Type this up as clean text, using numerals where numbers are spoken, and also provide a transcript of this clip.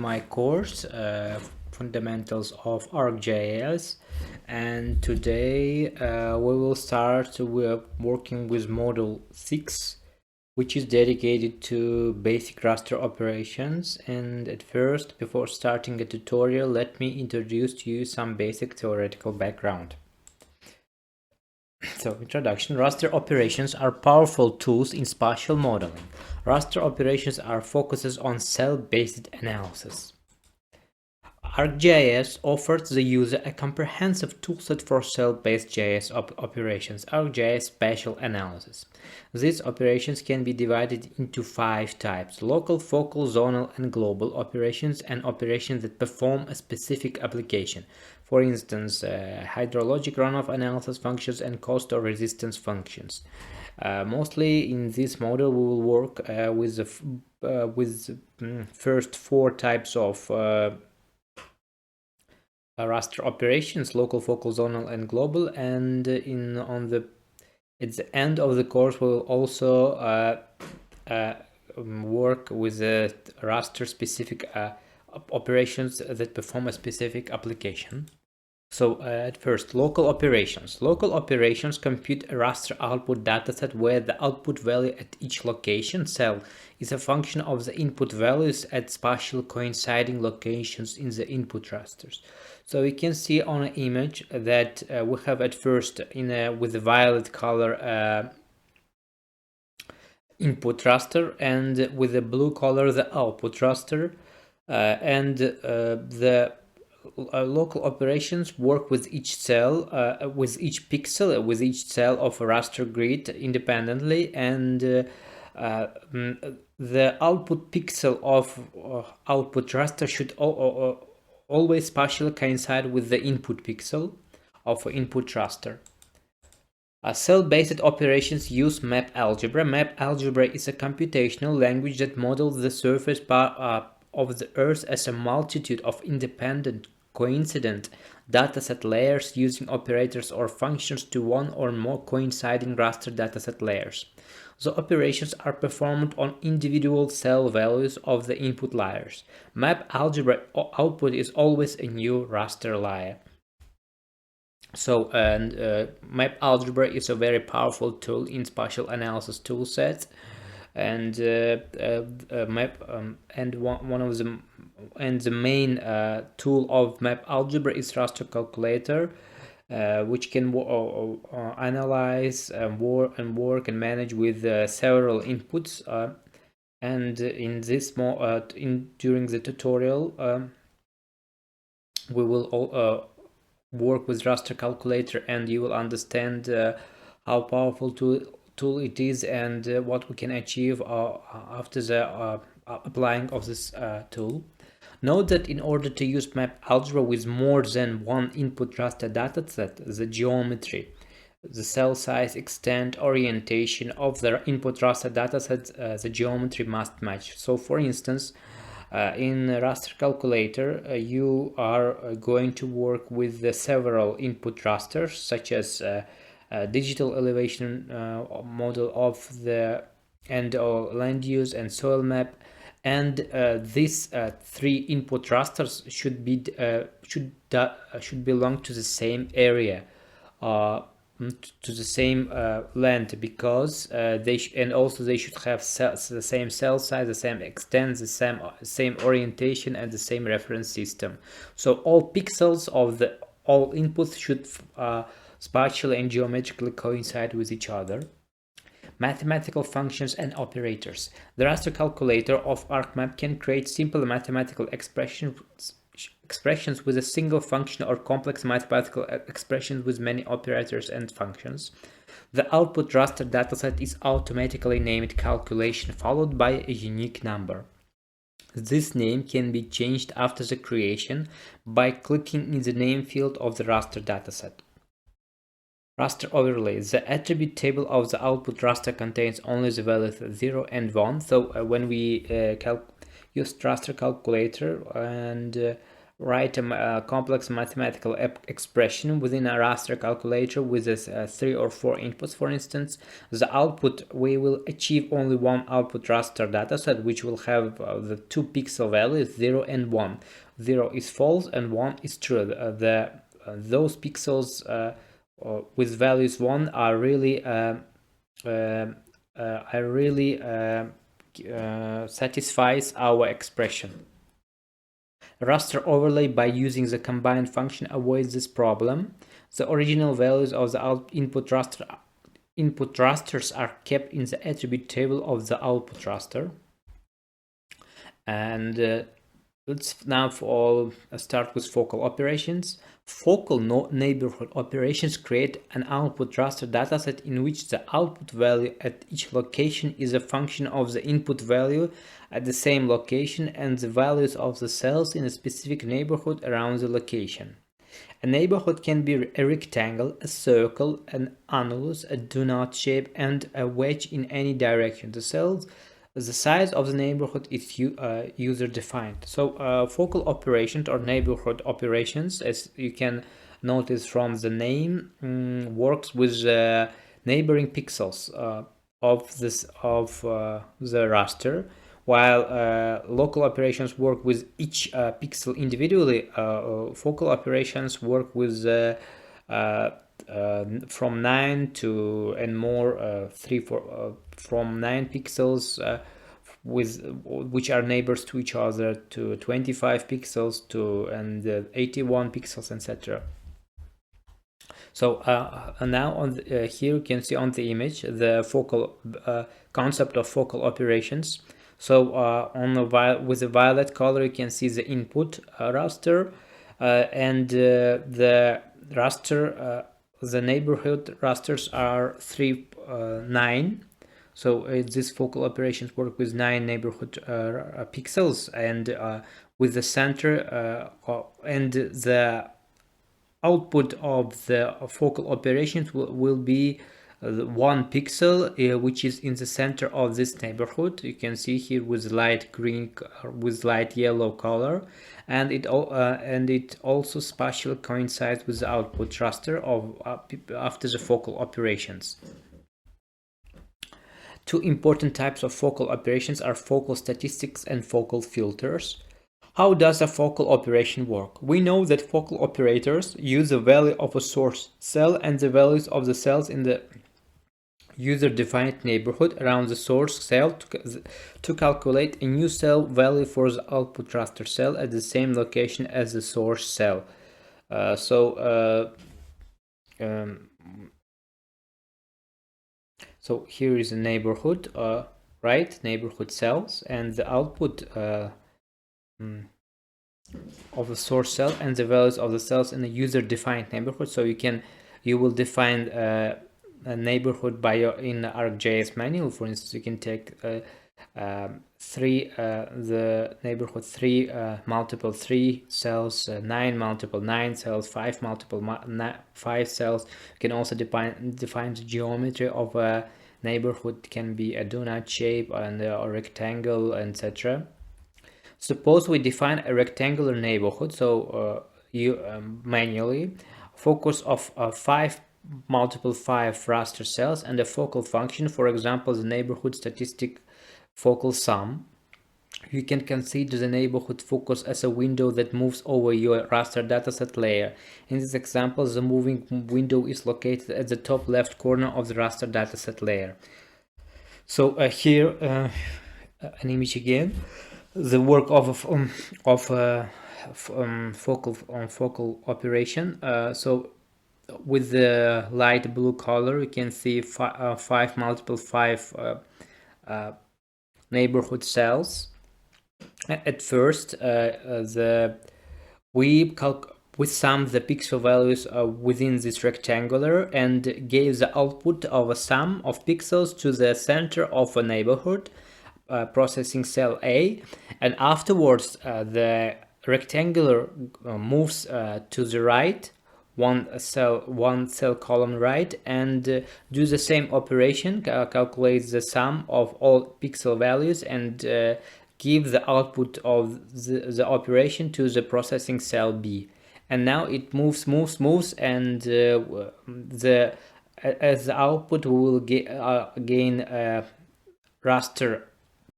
to my course, Fundamentals of ArcGIS, and today we will start with working with Module 6, which is dedicated to basic raster operations. And at first, before starting a tutorial, let me introduce to you some basic theoretical background. So, introduction. Raster operations are powerful tools in spatial modeling. Raster operations are focuses on cell-based analysis. ArcGIS offers the user a comprehensive toolset for cell-based GIS operations, ArcGIS Spatial Analysis. These operations can be divided into 5 types: local, focal, zonal, and global operations, and operations that perform a specific application. For instance, hydrologic runoff analysis functions and cost or resistance functions. Mostly in this model, we will work with the first 4 types of raster operations: local, focal, zonal, and global. And at the end of the course, we'll also work with the raster specific operations that perform a specific application. So at first, local operations. Local operations compute a raster output dataset where the output value at each location cell is a function of the input values at spatial coinciding locations in the input rasters. So we can see on an image that we have at first with the violet color input raster, and with the blue color the output raster, and the local operations work with each cell, with each pixel, with each cell of a raster grid independently, and the output pixel of output raster should always spatially coincide with the input pixel of input raster. Cell-based operations use map algebra. Map algebra is a computational language that models the surface of the Earth as a multitude of independent, coincident dataset layers using operators or functions to one or more coinciding raster dataset layers. The operations are performed on individual cell values of the input layers. Map algebra output is always a new raster layer. So, map algebra is a very powerful tool in spatial analysis toolset. And the main tool of map algebra is raster calculator, which can analyze work and manage with several inputs. And in this during the tutorial, we will work with raster calculator, and you will understand how powerful tool it is and what we can achieve after the applying of this tool. Note that in order to use map algebra with more than one input raster dataset, the geometry, the cell size, extent, orientation of the input raster dataset, the geometry must match. So for instance, in raster calculator, you are going to work with several input rasters, such as digital elevation model of the land use and soil map, and these 3 input rasters should belong to the same area, to the same land, because they should have the same cell size, the same extent, the same orientation, and the same reference system. So all pixels of all inputs should spatially and geometrically coincide with each other. Mathematical functions and operators. The raster calculator of ArcMap can create simple mathematical expressions with a single function, or complex mathematical expressions with many operators and functions. The output raster dataset is automatically named calculation followed by a unique number. This name can be changed after the creation by clicking in the name field of the raster dataset. Raster overlay. The attribute table of the output raster contains only the values 0 and 1. So when we use raster calculator, and write a complex mathematical expression within a raster calculator with 3 or 4 inputs, for instance, the output, we will achieve only one output raster dataset, which will have the 2 pixel values 0 and 1. 0 is false and 1 is true. Those pixels with values 1 are really satisfies our expression. Raster overlay by using the combine function avoids this problem. The original values of the input rasters are kept in the attribute table of the output raster. And let's now start with focal operations. Focal neighborhood operations create an output raster dataset in which the output value at each location is a function of the input value at the same location and the values of the cells in a specific neighborhood around the location. A neighborhood can be a rectangle, a circle, an annulus, a donut shape, and a wedge in any direction. The size of the neighborhood is user-defined. So focal operations or neighborhood operations, as you can notice from the name, works with neighboring pixels of the raster, while local operations work with each pixel individually. Focal operations work with from 9 to and more from 9 pixels with which are neighbors to each other to 25 pixels to and 81 pixels, etc. So now on here you can see on the image the focal concept of focal operations. So with the violet color you can see the input raster and the raster. The neighborhood rasters are 3, 9. So these focal operations work with 9 neighborhood pixels, and with the center and the output of the focal operations will be 1 pixel, which is in the center of this neighborhood. You can see here with light green, with light yellow color, and it also spatially coincides with the output raster of after the focal operations. 2 important types of focal operations are focal statistics and focal filters. How does a focal operation work? We know that focal operators use the value of a source cell and the values of the cells in the user-defined neighborhood around the source cell to calculate a new cell value for the output raster cell at the same location as the source cell. So here is a neighborhood, right? Neighborhood cells and the output of the source cell and the values of the cells in the user-defined neighborhood. So you will define a neighborhood in ArcGIS manual. For instance, you can take the neighborhood 3 multiple 3 cells, 9 multiple 9 cells, 5 multiple 5 cells. You can also define the geometry of a neighborhood. It can be a donut shape and a rectangle, etc. Suppose we define a rectangular neighborhood. So you manually focus of 5 multiple 5 raster cells and a focal function, for example the neighborhood statistic focal sum. You can consider the neighborhood focus as a window that moves over your raster dataset layer. In this example, the moving window is located at the top left corner of the raster dataset layer. So here an image again, the work of focal operation. So with the light blue color, you can see 5 multiple 5 neighborhood cells. At first, we summed the pixel values within this rectangular and gave the output of a sum of pixels to the center of a neighborhood, processing cell A, and afterwards the rectangular moves to the right, one cell column right, and do the same operation, calculates the sum of all pixel values and give the output of the operation to the processing cell B, and now it moves, and the as the output we will gain raster